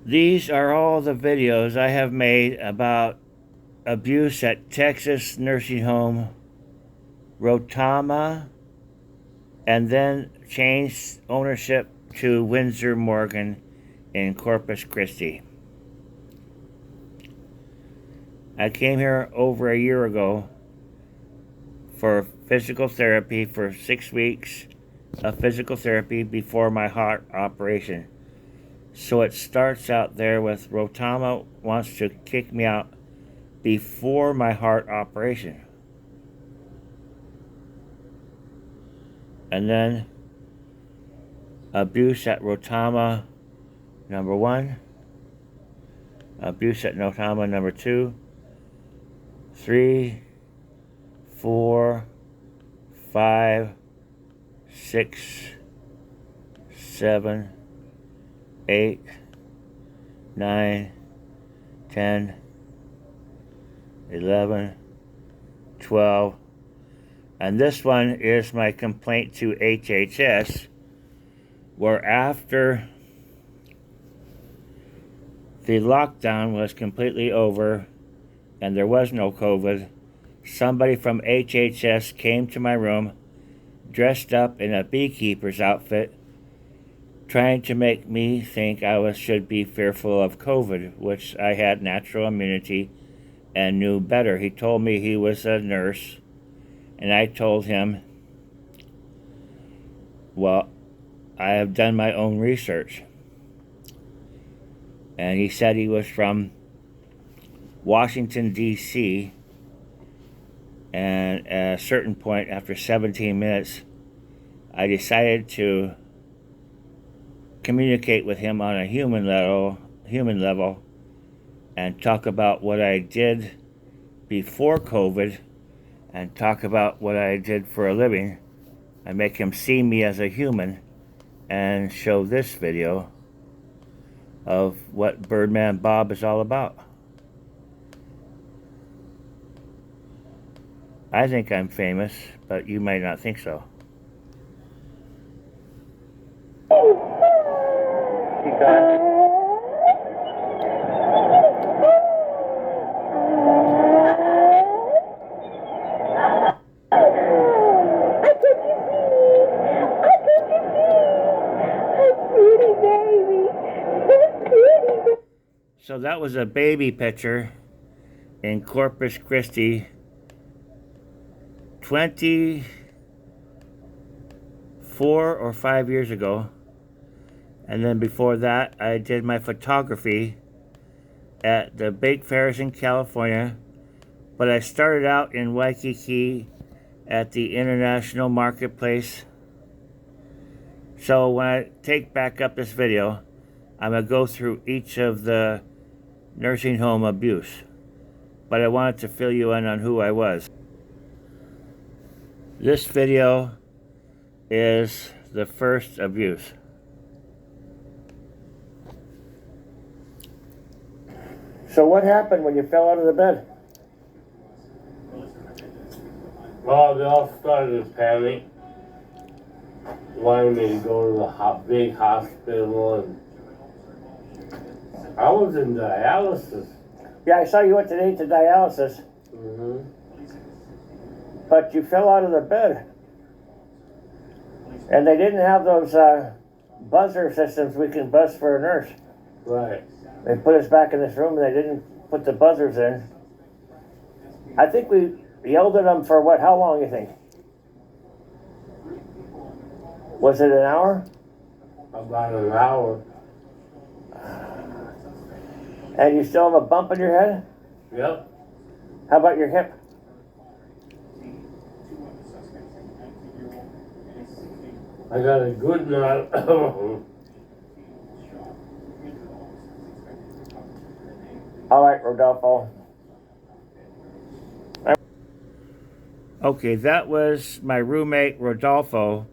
These are all the videos I have made about abuse at Texas nursing home Rotoma, and then changed ownership to Windsor Morgan in Corpus Christi. I came here over a year ago for physical therapy for 6 weeks of physical therapy before my heart operation. So it starts out there with Rotoma wants to kick me out before my heart operation. And then abuse at Rotoma number 1, abuse at Rotoma number 2, 3, 4, 5, 6, 7, 8, 9, 10, 11, 12, and this one is my complaint to HHS, where after the lockdown was completely over and there was no COVID, somebody from HHS came to my room dressed up in a beekeeper's outfit, trying to make me think I should be fearful of COVID, which I had natural immunity and knew better. He told me he was a nurse, and I told him, well, I have done my own research. And he said he was from Washington, D.C., and at a certain point, after 17 minutes, I decided to communicate with him on a human level, and talk about what I did before COVID, and talk about what I did for a living, and make him see me as a human, and show this video of what Birdman Bob is all about. I think I'm famous, but you might not think so. Keep going. So that was a baby picture in Corpus Christi 24 or 5 years ago. And then before that, I did my photography at the big fairs in California. But I started out in Waikiki at the International Marketplace. So when I take back up this video, I'm going to go through each of the nursing home abuse. But I wanted to fill you in on who I was. This video is the first abuse. So what happened when you fell out of the bed? Well, they all started to panic, wanted me to go to the big hospital, and I was in dialysis. Yeah, I saw you went today to dialysis. Mm-hmm. But you fell out of the bed. And they didn't have those buzzer systems we can buzz for a nurse. Right. They put us back in this room and they didn't put the buzzers in. I think we yelled at them for what? How long, you think? Was it an hour? About an hour. And you still have a bump in your head? Yep. How about your hip? I got a good knot. All right, Rodolfo. Okay, that was my roommate, Rodolfo,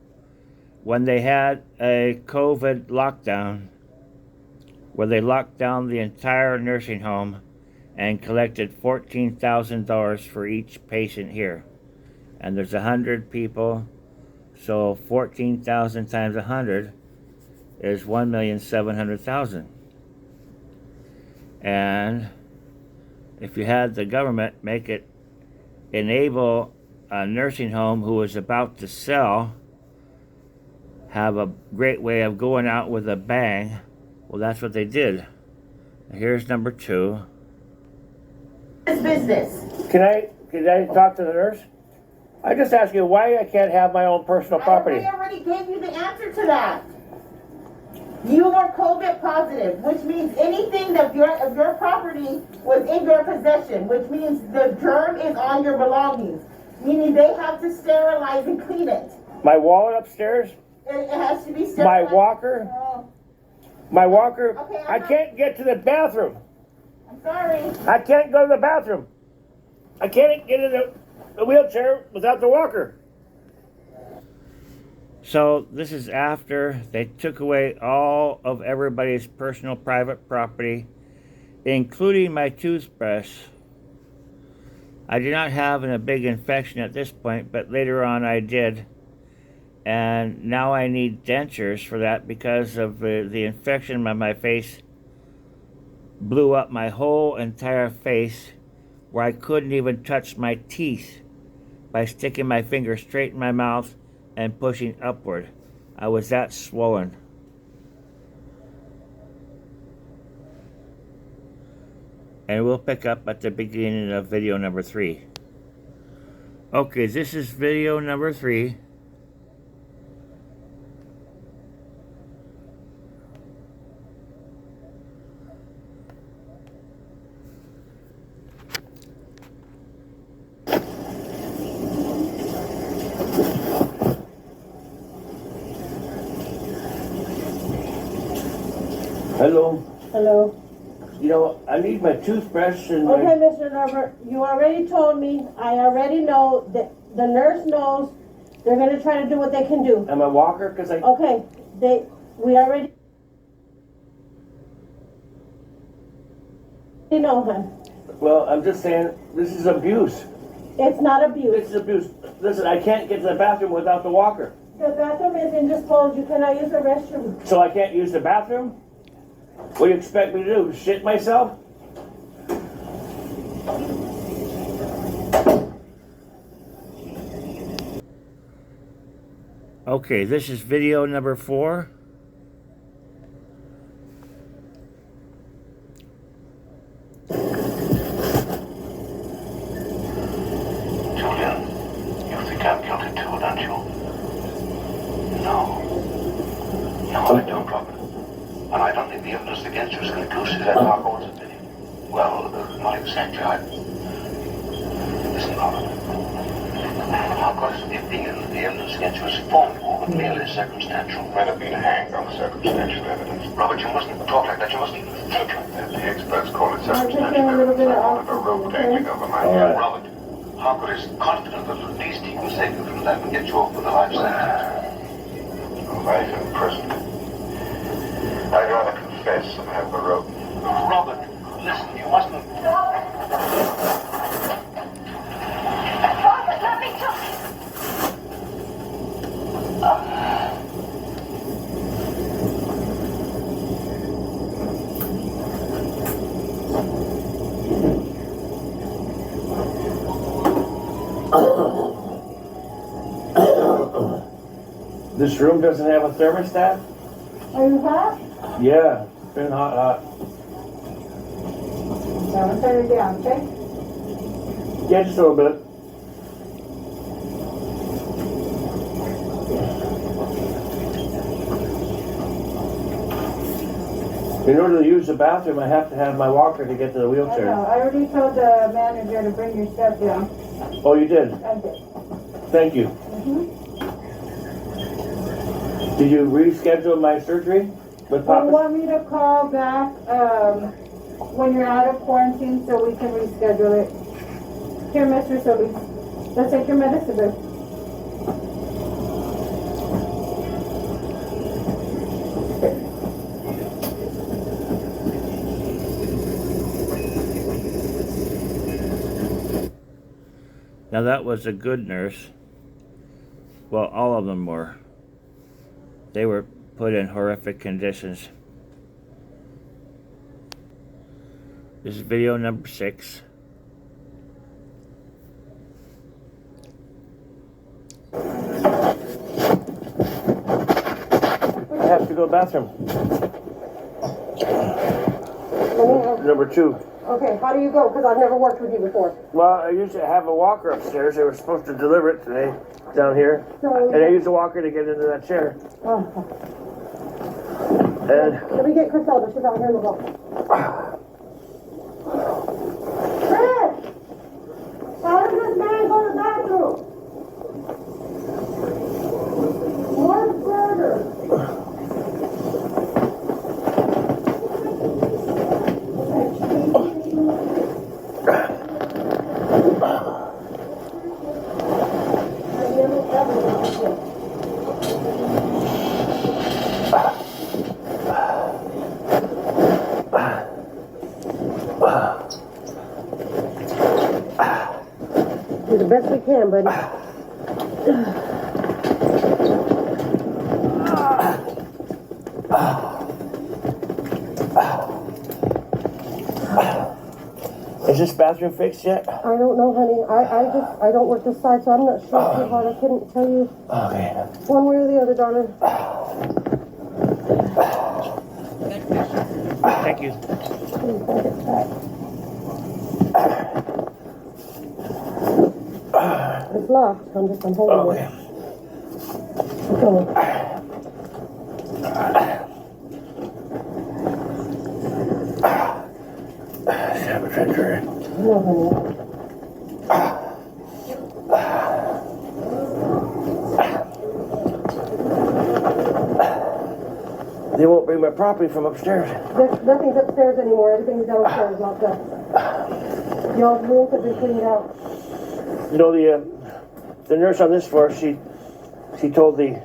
when they had a COVID lockdown, where they locked down the entire nursing home and collected $14,000 for each patient here. And there's 100 people, so 14,000 times 100 is 1,700,000. And if you had the government make it enable a nursing home who was about to sell have a great way of going out with a bang, well, that's what they did. Here's number 2. Business. Can I talk to the nurse? I just asked you why I can't have my own personal property. I already gave you the answer to that. You are COVID positive, which means anything that of your property was in your possession, which means the germ is on your belongings, meaning they have to sterilize and clean it. My wallet upstairs? It has to be sterilized. My walker? My walker? Okay, I can't get to the bathroom. I'm sorry. I can't go to the bathroom. I can't get in the wheelchair without the walker. So this is after they took away all of everybody's personal private property, including my toothbrush. I did not have a big infection at this point, but later on I did. And now I need dentures for that because of the infection on my face blew up my whole entire face, where I couldn't even touch my teeth by sticking my finger straight in my mouth and pushing upward. I was that swollen. And we'll pick up at the beginning of video number 3. Okay, this is video number 3. Hello. Hello. You know, I need my toothbrush and Okay, Mr. Norbert, you already told me, I already know that the nurse knows they're gonna try to do what they can do. my walker, because Okay, we already know, hon. well, I'm just saying, this is abuse. It's not This abuse. is abuse. Listen, I can't get to the bathroom without the walker. The bathroom is indisposed, you cannot use the restroom. So I can't use the bathroom? What do you expect me to do? Shit myself? Okay, this is video number 4. Julian, you think I'm guilty too, don't you? No. No, I don't, Robert. And I don't think the evidence against you is conclusive. That's not Gordon's opinion. Well, not exactly. Listen, Robert. How could it be that the evidence against you is formal but merely circumstantial? Might have been hanged on circumstantial evidence. Robert, you mustn't talk like that. You mustn't even think like that. The experts call it I'll take circumstantial a little bit evidence. I of wanted a rope oxygen, dangling okay? over my All head. right. Robert, Harcourt is confident that at least he can save you from that and get you off with a life sentence. Life in prison. I'd rather confess than have the rope. Robert, listen, you mustn't... Robert, let me talk. This room doesn't have a thermostat? Are you hot? Yeah, it's been hot. I'm gonna turn it down, okay? Yeah, just a little bit. In order to use the bathroom, I have to have my walker to get to the I know, wheelchair. I already told the manager to bring your stuff down. Oh, you did? I did. Thank you. Did you reschedule my surgery with You Papa? want me to call back, when you're out of quarantine so we can reschedule it? Here, Mr. Solis, let's take your medicine, babe. Now that was a good nurse. Well, all of them were. They were put in horrific conditions. This is video number 6. I have to go to the bathroom. Number 2. Okay, how do you go? Because I've never worked with you before. Well, I used to have a walker upstairs. They were supposed to deliver it today down here. And I used the walker to get into that chair. Oh. And Let me get Christelle. She's out here in the hall. Chris! How did this man go to the bathroom? More burger. Do the best we can, buddy. is this bathroom fixed yet? I don't know, honey. I don't work this side, so I'm not sure, sweetheart. I couldn't tell you Okay. one way or the other, darling. Thank you. Please don't get back. It's locked. I'm holding Okay. it. Go. Have a drinker. No, honey. They won't bring my property from upstairs. Nothing's upstairs anymore. Everything's downstairs locked up. Y'all's rooms have been cleaned out. You know, the nurse on this floor, she told the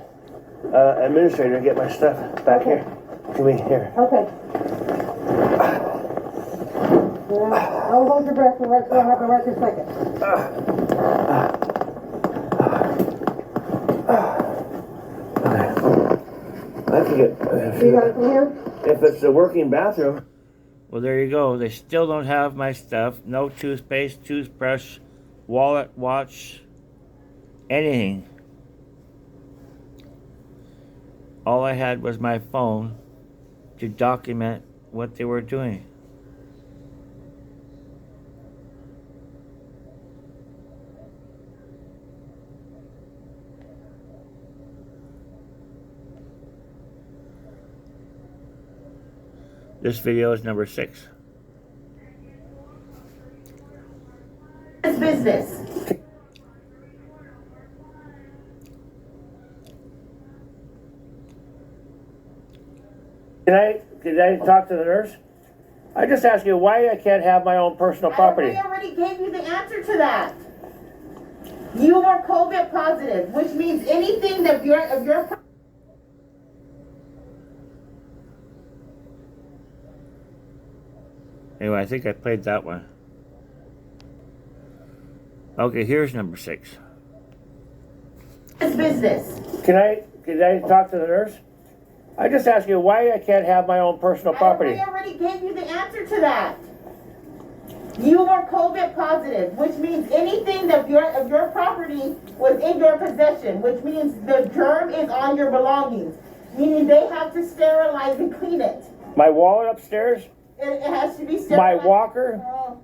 administrator to get my stuff back here to me here. Okay. Yeah, don't hold your breath. We'll happen right this second. I can get. You got it from here? If it's a working bathroom. Well, there you go. They still don't have my stuff. No toothpaste, toothbrush, wallet, watch, anything. All I had was my phone to document what they were doing. This video is number 6. It's business. Can I talk to the nurse? I just asked you why I can't have my own personal property. I already gave you the answer to that. You are COVID positive, which means anything that your Anyway, I think I played that one. Okay, here's number 6. It's business. Can I talk to the nurse? I just asked you why I can't have my own personal property. I already gave you the answer to that. You are COVID positive, which means anything that your property was in your possession, which means the germ is on your belongings, meaning they have to sterilize and clean it. My wallet upstairs? It has to be My sterilized. walker? Oh,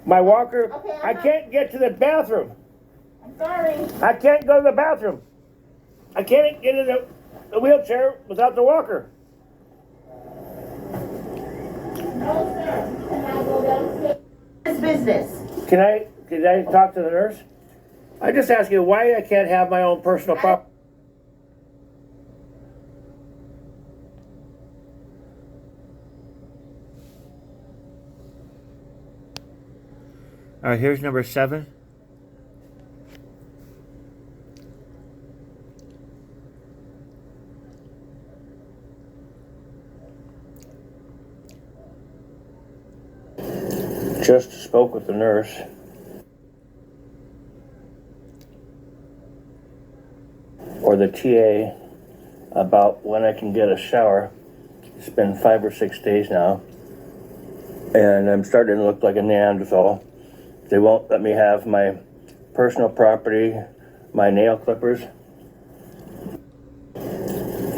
My walker? Okay, I can't get to the bathroom. I'm sorry. I can't go to the bathroom. I can't get in the wheelchair without the walker. No, sir. Can I go downstairs? It's business. Can I talk to the nurse? I just asked you why I can't have my own personal property. All right, here's number 7. Just spoke with the nurse. Or the TA about when I can get a shower. It's been 5 or 6 days now. and I'm starting to look like a Neanderthal. They won't let me have my personal property, my nail clippers.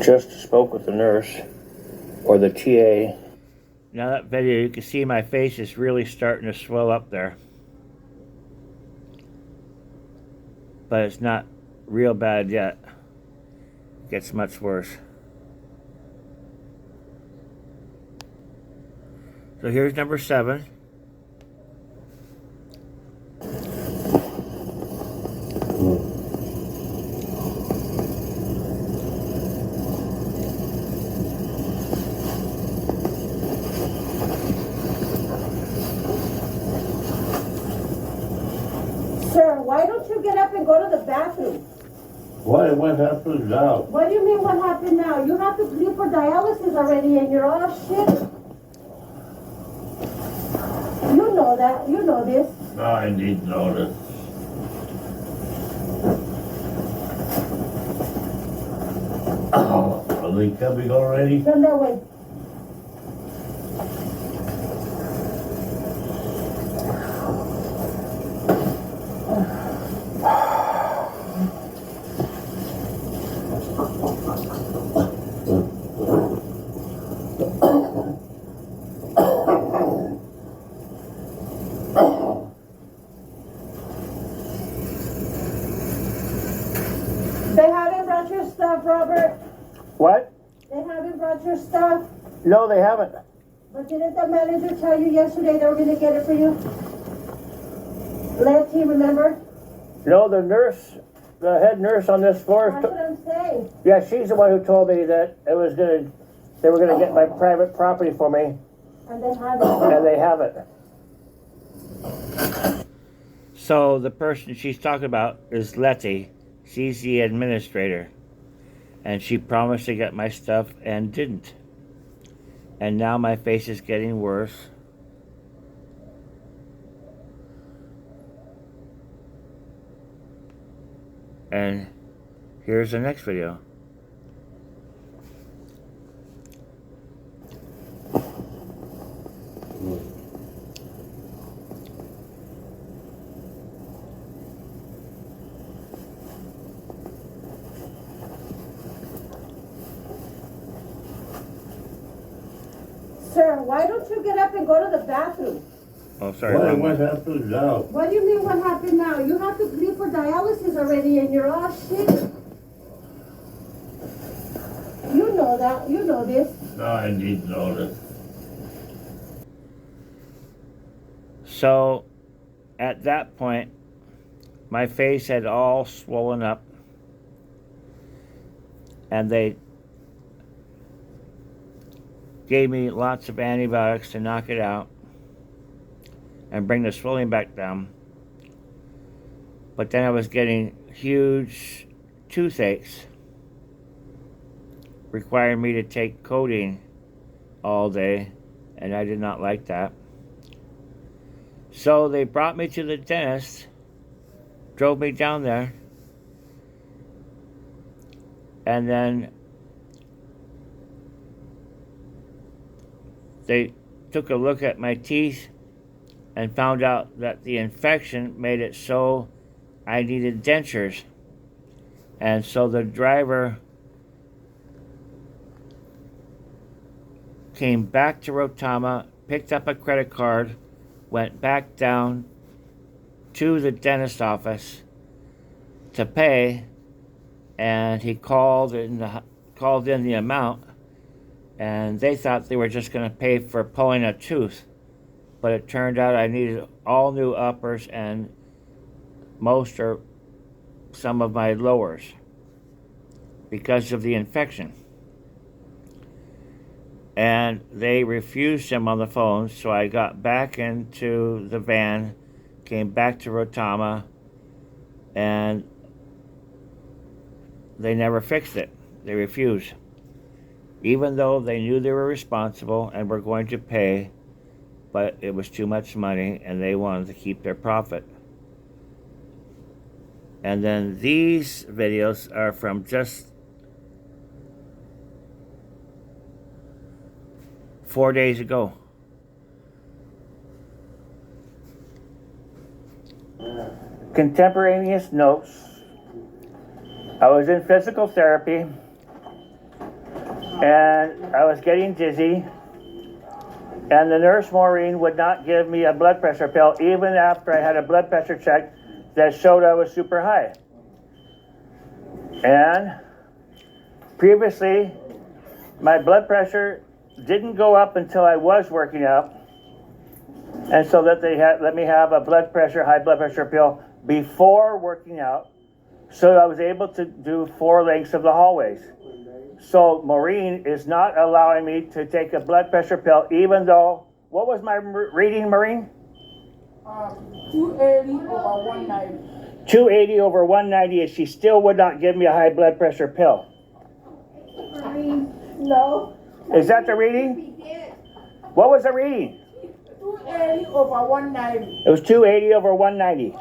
Just spoke with the nurse, or the TA. Now that video, you can see my face is really starting to swell up there. But it's not real bad yet. It gets much worse. So here's number 7. Sir, why don't you get up and go to the bathroom? What happened now? What do you mean what happened now? You have to leave for dialysis already and you're all shit. You know that. You know this. No, I need to know this. Oh, are they coming already? Turn that way. They haven't brought your stuff, Robert. What? They haven't brought your stuff. No, they haven't. But didn't the manager tell you yesterday they were going to get it for you? Letty, remember? No, the nurse, the head nurse on this floor. That's what I'm saying. Yeah, she's the one who told me that they were gonna get my private property for me, And they haven't. and they haven't. So the person she's talking about is Letty. She's the administrator. And she promised to get my stuff and didn't. And now my face is getting worse. And here's the next video. Sir, why don't you get up and go to the bathroom? Oh, sorry. What happened now? What do you mean what happened now? You have to leave for dialysis already and you're all shit. You know that. You know this. No, I need to know this. So at that point, my face had all swollen up. And they gave me lots of antibiotics to knock it out and bring the swelling back down. But then I was getting huge toothaches, requiring me to take codeine all day, and I did not like that. So they brought me to the dentist, drove me down there, and then they took a look at my teeth and found out that the infection made it so I needed dentures. And so the driver came back to Rotoma, picked up a credit card, went back down to the dentist office to pay, and he called in the amount, and they thought they were just going to pay for pulling a tooth. But it turned out I needed all new uppers and most or some of my lowers because of the infection. And they refused him on the phone, so I got back into the van, came back to Rotoma, and they never fixed it. They refused. Even though they knew they were responsible and were going to pay, but it was too much money and they wanted to keep their profit. And then these videos are from just 4 days ago. Contemporaneous notes. I was in physical therapy and I was getting dizzy, and the nurse Maureen would not give me a blood pressure pill even after I had a blood pressure check that showed I was super high. And previously, my blood pressure didn't go up until I was working out, and so that they had let me have a high blood pressure pill before working out, so I was able to do 4 lengths of the hallways. So Maureen is not allowing me to take a blood pressure pill, even though, what was my reading, Maureen? 280/190. 280/190, and she still would not give me a high blood pressure pill. No. Is that the reading? What was the reading? 280/190. It was 280/190.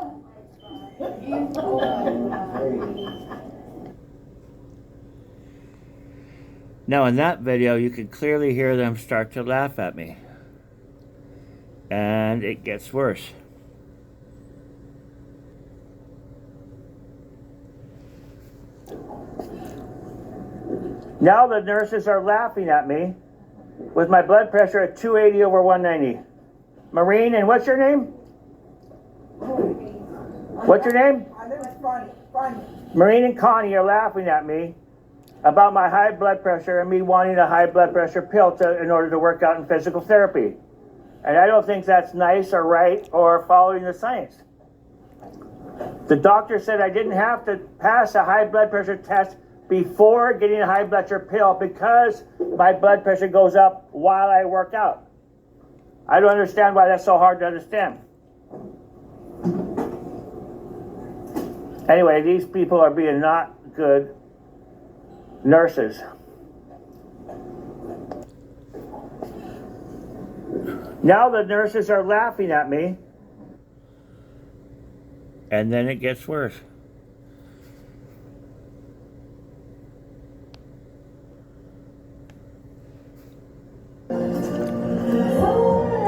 Now in that video, you can clearly hear them start to laugh at me. And it gets worse. Now the nurses are laughing at me with my blood pressure at 280/190. Maureen, and what's your name? What's your name? My name is Funny. Maureen and Connie are laughing at me about my high blood pressure and me wanting a high blood pressure pill in order to work out in physical therapy. And I don't think that's nice or right or following the science. The doctor said I didn't have to pass a high blood pressure test before getting a high blood pressure pill because my blood pressure goes up while I work out. I don't understand why that's so hard to understand. Anyway, these people are being not good nurses. Now the nurses are laughing at me. And then it gets worse.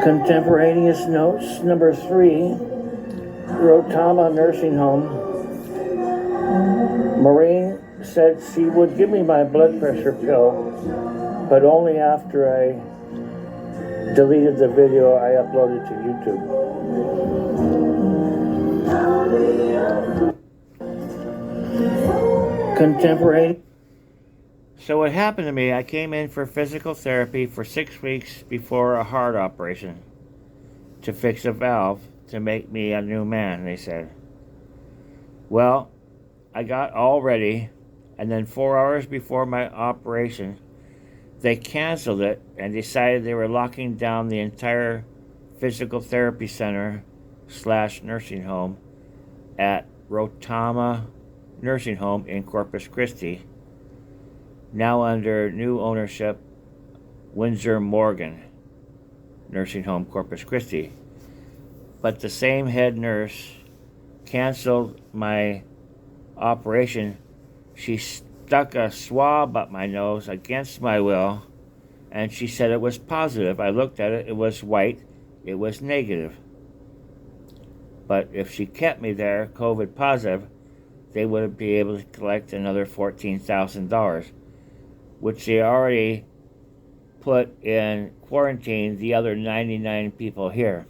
Contemporaneous notes, number 3, Rotoma Nursing Home. Maureen said she would give me my blood pressure pill, but only after I deleted the video I uploaded to YouTube. Contemporary. So what happened to me, I came in for physical therapy for 6 weeks before a heart operation to fix a valve to make me a new man, they said. Well, I got all ready, and then 4 hours before my operation, they canceled it and decided they were locking down the entire physical therapy center / nursing home at Rotoma Nursing Home in Corpus Christi, now under new ownership, Windsor Morgan Nursing Home, Corpus Christi. But the same head nurse canceled my operation. She stuck a swab up my nose against my will, and she said it was positive. I looked at it, it was white, it was negative. But if she kept me there, COVID positive, they would be able to collect another $14,000, which they already put in quarantine the other 99 people here.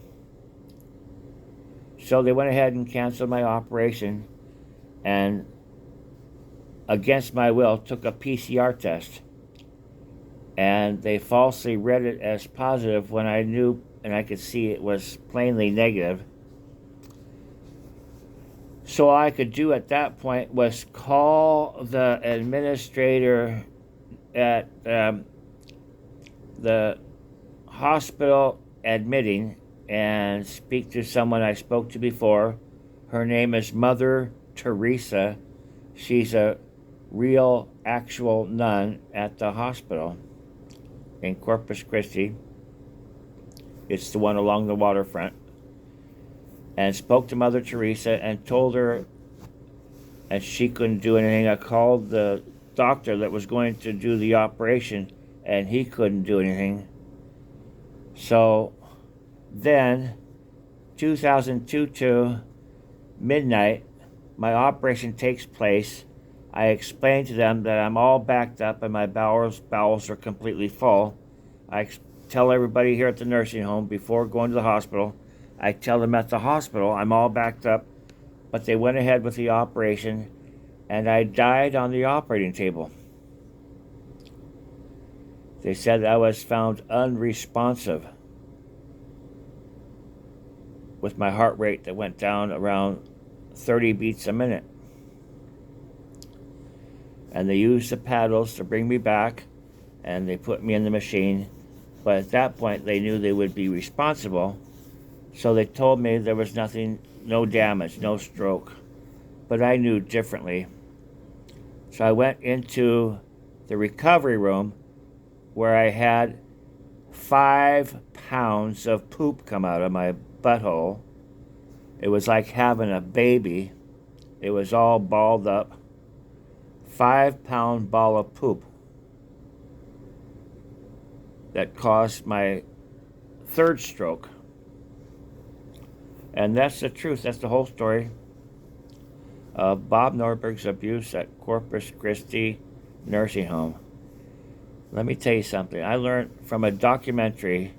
So they went ahead and canceled my operation, and against my will took a PCR test, and they falsely read it as positive when I knew and I could see it was plainly negative. So all I could do at that point was call the administrator at the hospital admitting and speak to someone I spoke to before. Her name is Mother Teresa. She's a real, actual nun at the hospital in Corpus Christi. It's the one along the waterfront. And spoke to Mother Teresa and told her that she couldn't do anything. I called the doctor that was going to do the operation, and he couldn't do anything. So then 2022, midnight, my operation takes place. I explain to them that I'm all backed up and my bowels are completely full. I tell everybody here at the nursing home before going to the hospital. I tell them at the hospital I'm all backed up, but they went ahead with the operation, and I died on the operating table. They said I was found unresponsive with my heart rate that went down around 30 beats a minute. And they used the paddles to bring me back, and they put me in the machine. But at that point, they knew they would be responsible, so they told me there was nothing, no damage, no stroke. But I knew differently. So I went into the recovery room where I had 5 pounds of poop come out of my butthole. It was like having a baby. It was all balled up. 5-pound ball of poop that caused my third stroke. And that's the truth. That's the whole story of Bob Norberg's abuse at Corpus Christi nursing home. Let me tell you something. I learned from a documentary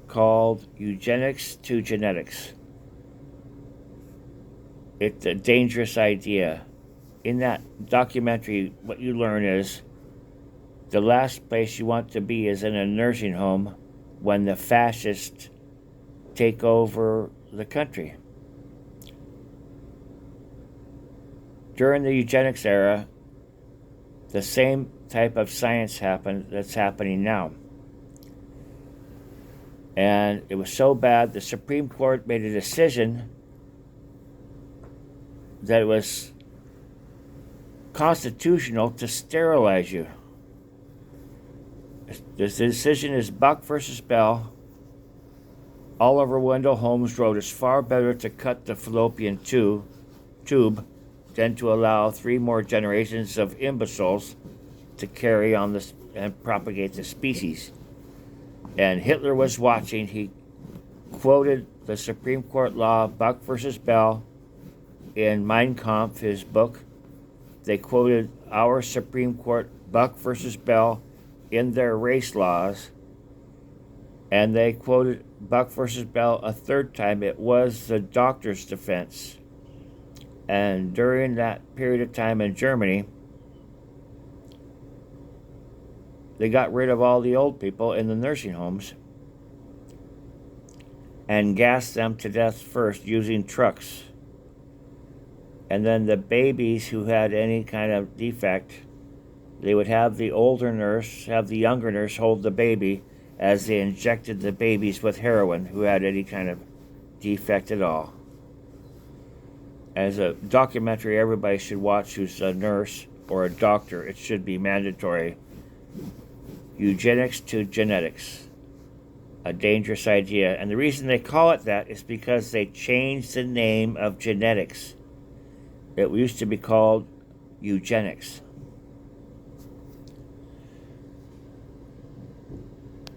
called Eugenics to Genetics. It's a dangerous idea. In that documentary, what you learn is the last place you want to be is in a nursing home when the fascists take over the country. During the eugenics era, the same type of science happened that's happening now. And it was so bad, the Supreme Court made a decision that it was constitutional to sterilize you. This decision is Buck versus Bell. Oliver Wendell Holmes wrote, "It's far better to cut the fallopian tube than to allow 3 more generations of imbeciles to carry on this and propagate the species." And Hitler was watching. He quoted the Supreme Court law, Buck versus Bell, in Mein Kampf, his book. They quoted our Supreme Court, Buck versus Bell, in their race laws. And they quoted Buck versus Bell a third time. It was the doctor's defense. And during that period of time in Germany, they got rid of all the old people in the nursing homes and gassed them to death first using trucks. And then the babies who had any kind of defect, they would have the older nurse, have the younger nurse hold the baby as they injected the babies with heroin who had any kind of defect at all. As a documentary everybody should watch who's a nurse or a doctor, it should be mandatory. Eugenics to Genetics. A dangerous idea. And the reason they call it that is because they changed the name of genetics. It used to be called eugenics.